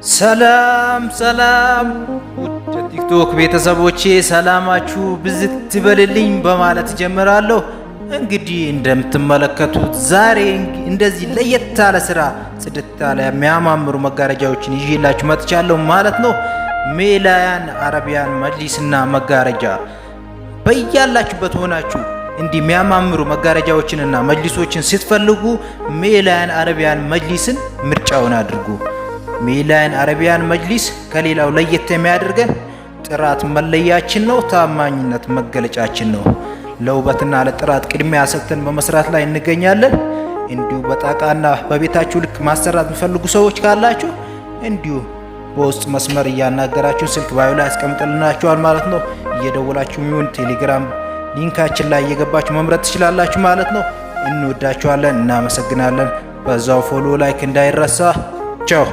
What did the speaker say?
ሰላም ውድ ቲክቶክ ቤተሰቦቼ ሰላማችሁ ብዝት ትበልልኝ በማለት ጀምራለሁ። እንግዲህ እንደምትመለከቱት ዛሬ እንደዚህ ለየት ያለ ስራ ጽድት ያለ የሚያማምሩ መጋረጃዎችን ይዤላችሁ መጥቻለሁ ማለት ነው። ሜላያን አረቢያን መጅሊስና መጋረጃ በያላችሁበት ሆናችሁ እንዲህ የሚያማምሩ መጋረጃዎችንና መጅሊሶችን ስትፈልጉ ሜላያን አረቢያን መጅሊስን ምርጫውን አድርጉ። ሜላያን አረቢያን መጅሊስ ከሌላው ለየት የሚያደርገን ጥራት መለያችን ነው፣ ታማኝነት መገለጫችን ነው። ለውበትና ለጥራት ቅድሚያ ሰጥተን በመስራት ላይ እንገኛለን። እንዲሁ በጣቃና በቤታችሁ ልክ ማሰራት የሚፈልጉ ሰዎች ካላችሁ እንዲሁ በውስጥ መስመር እያናገራችሁ ስልክ ባዩ ላይ አስቀምጥልናችኋል ማለት ነው። እየደወላችሁ ይሁን ቴሌግራም ሊንካችን ላይ እየገባችሁ መምረጥ ትችላላችሁ ማለት ነው። እንወዳችኋለን፣ እናመሰግናለን። በዛው ፎሎ ላይክ እንዳይረሳ። ቻው